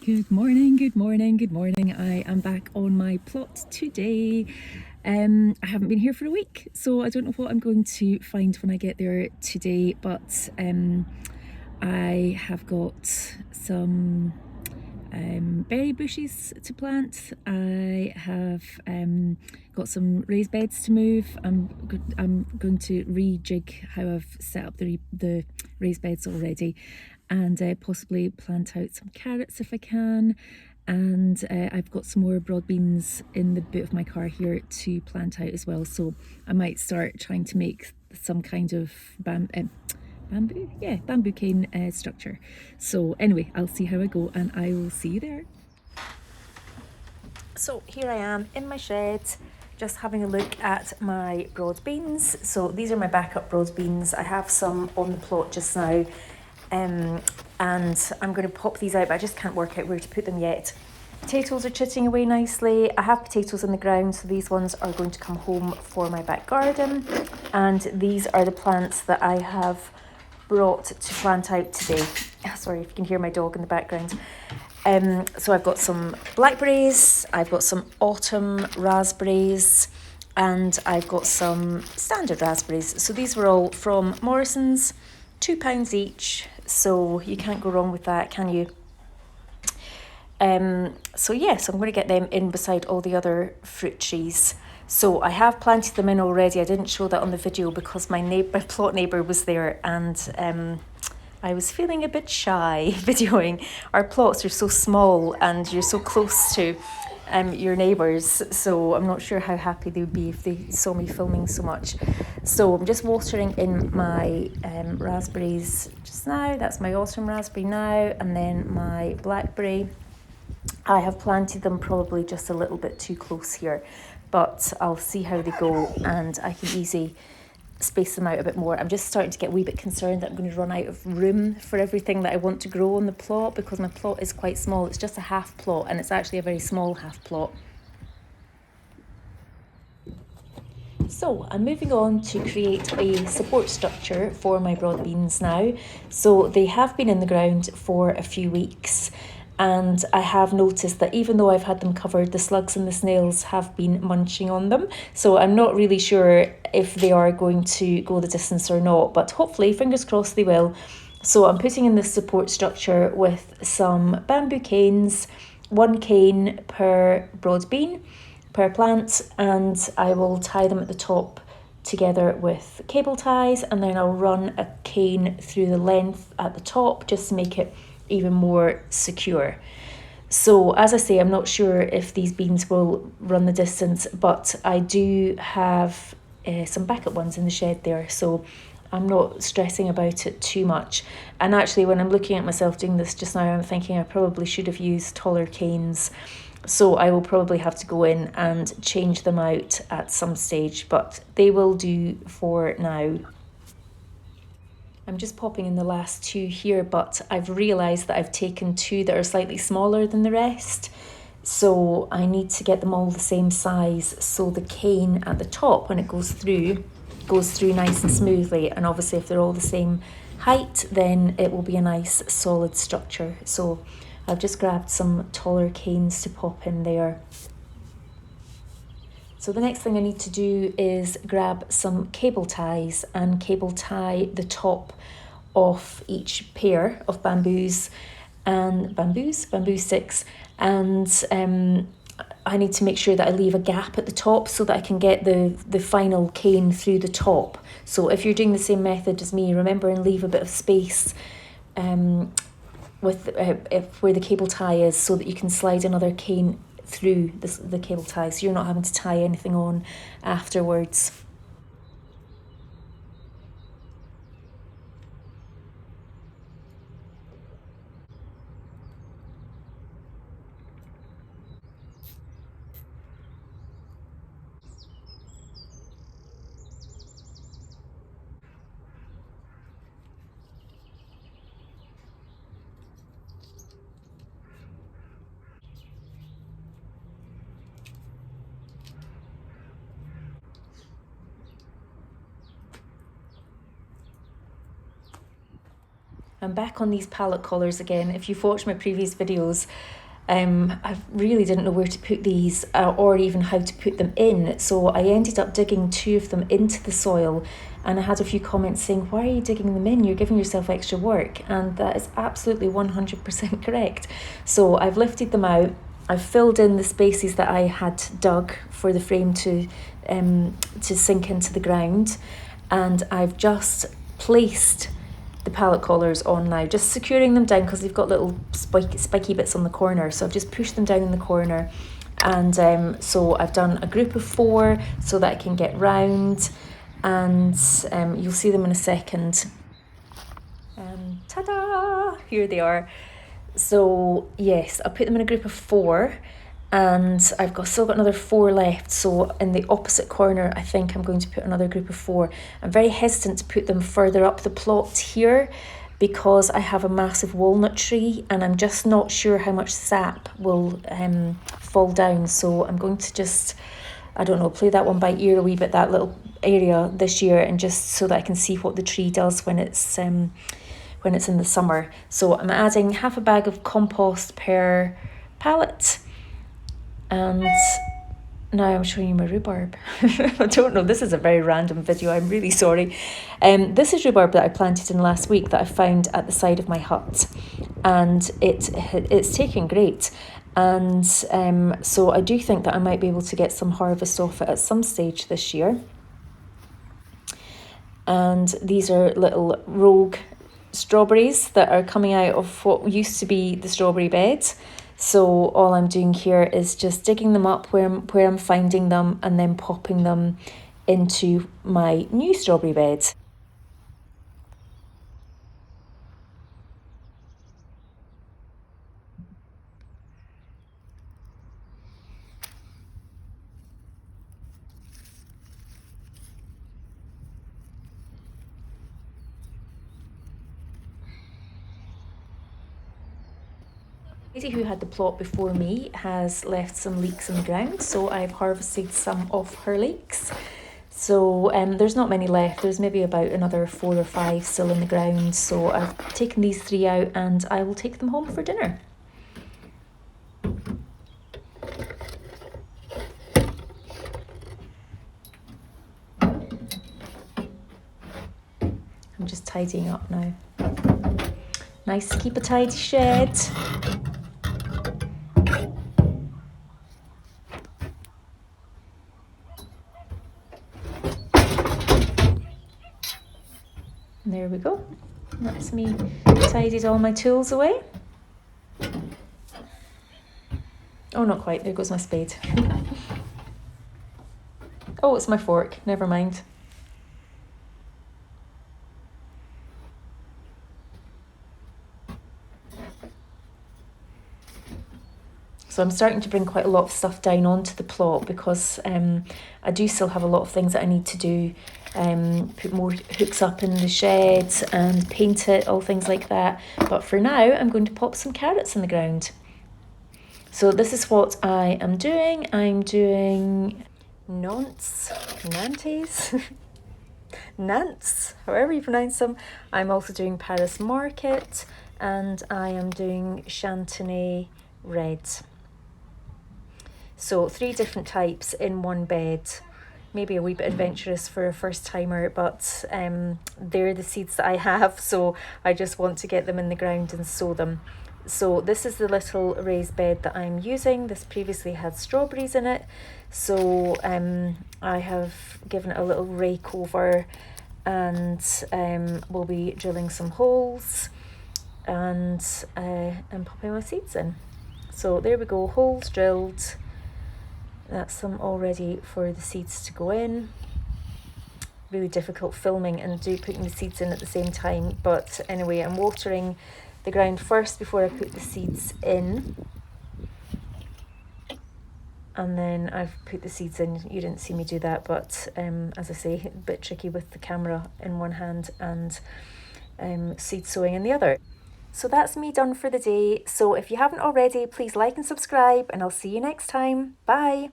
Good morning, good morning, good morning. I am back on my plot today. I haven't been here for a week, so I don't know what I'm going to find when I get there today, but I have got some berry bushes to plant. I have got some raised beds to move. I'm going to rejig how I've set up the raised beds already, and possibly plant out some carrots if I can. And I've got some more broad beans in the boot of my car here to plant out as well, so I might start trying to make some kind of bamboo cane structure. So anyway, I'll see how I go and I will see you there. So here I am in my shed, just having a look at my broad beans. So these are my backup broad beans. I have some on the plot just now, and I'm going to pop these out, but I just can't work out where to put them yet. Potatoes are chitting away nicely. I have potatoes in the ground, so these ones are going to come home for my back garden. And these are the plants that I have brought to plant out today. Sorry if you can hear my dog in the background. So I've got some blackberries, I've got some autumn raspberries, and I've got some standard raspberries. So these were all from Morrison's, £2 each. So you can't go wrong with that, can you? So yes, I'm going to get them in beside all the other fruit trees. So I have planted them in already. I didn't show that on the video because my plot neighbour was there, and I was feeling a bit shy videoing. Our plots are so small and you're so close to your neighbours, so I'm not sure how happy they would be if they saw me filming so much. So I'm just watering in my raspberries just now. That's my autumn raspberry now, and then my blackberry. I have planted them probably just a little bit too close here, but I'll see how they go and I can easily space them out a bit more. I'm just starting to get a wee bit concerned that I'm going to run out of room for everything that I want to grow on the plot, because my plot is quite small. It's just a half plot, and it's actually a very small half plot. So I'm moving on to create a support structure for my broad beans now. So they have been in the ground for a few weeks, and I have noticed that even though I've had them covered, the slugs and the snails have been munching on them. So I'm not really sure if they are going to go the distance or not, but hopefully, fingers crossed, they will. So I'm putting in this support structure with some bamboo canes, 1 cane per broad bean per plant, and I will tie them at the top together with cable ties, and then I'll run a cane through the length at the top just to make it even more secure. So as I say, I'm not sure if these beans will run the distance, but I do have some backup ones in the shed there, so I'm not stressing about it too much. And actually, when I'm looking at myself doing this just now, I'm thinking I probably should have used taller canes. So I will probably have to go in and change them out at some stage, but they will do for now. I'm just popping in the last 2 here, but I've realised that I've taken 2 that are slightly smaller than the rest. So I need to get them all the same size, so the cane at the top, when it goes through nice and smoothly. And obviously if they're all the same height, then it will be a nice solid structure. So I've just grabbed some taller canes to pop in there. So the next thing I need to do is grab some cable ties and cable tie the top of each pair of bamboo sticks, and I need to make sure that I leave a gap at the top so that I can get the final cane through the top. So if you're doing the same method as me, remember and leave a bit of space with where the cable tie is, so that you can slide another cane through the cable tie, so you're not having to tie anything on afterwards. I'm back on these pallet collars again. If you've watched my previous videos, I really didn't know where to put these or even how to put them in. So I ended up digging 2 of them into the soil, and I had a few comments saying, why are you digging them in? You're giving yourself extra work. And that is absolutely 100% correct. So I've lifted them out. I've filled in the spaces that I had dug for the frame to sink into the ground, and I've just placed the pallet collars on now, just securing them down because they've got little spiky bits on the corner. So I've just pushed them down in the corner, and so I've done a group of 4 so that I can get round, and you'll see them in a second. Ta-da! Here they are. So yes, I put them in a group of 4, and I've still got another 4 left. So in the opposite corner, I think I'm going to put another group of 4. I'm very hesitant to put them further up the plot here because I have a massive walnut tree, and I'm just not sure how much sap will fall down. So I'm going to just, I don't know, play that one by ear a wee bit, that little area this year, and just so that I can see what the tree does when it's in the summer. So I'm adding half a bag of compost per pallet. And now I'm showing you my rhubarb. I don't know, this is a very random video, I'm really sorry. This is rhubarb that I planted in last week that I found at the side of my hut, and it's taken great. And so I do think that I might be able to get some harvest off it at some stage this year. And these are little rogue strawberries that are coming out of what used to be the strawberry bed. So all I'm doing here is just digging them up where I'm finding them, and then popping them into my new strawberry bed. The lady who had the plot before me has left some leeks in the ground, so I've harvested some of her leeks. So there's not many left. There's maybe about another 4 or 5 still in the ground. So I've taken these 3 out, and I will take them home for dinner. I'm just tidying up now. Nice to keep a tidy shed. And there we go. That's me tidied all my tools away. Oh, not quite. There goes my spade. Oh, it's my fork. Never mind. So I'm starting to bring quite a lot of stuff down onto the plot because I do still have a lot of things that I need to do. Put more hooks up in the shed and paint it, all things like that. But for now, I'm going to pop some carrots in the ground. So this is what I am doing. I'm doing nantes, however you pronounce them. I'm also doing Paris Market, and I am doing Chantenay Red. So 3 different types in one bed. Maybe a wee bit adventurous for a first timer, but they're the seeds that I have, so I just want to get them in the ground and sow them. So this is the little raised bed that I'm using. This previously had strawberries in it, so I have given it a little rake over, and we'll be drilling some holes and popping my seeds in. So there we go, holes drilled. That's them all ready for the seeds to go in. Really difficult filming and putting the seeds in at the same time, but anyway, I'm watering the ground first before I put the seeds in, and then I've put the seeds in. You didn't see me do that, but as I say, a bit tricky with the camera in one hand and seed sowing in the other. So that's me done for the day. So if you haven't already, please like and subscribe, and I'll see you next time. Bye.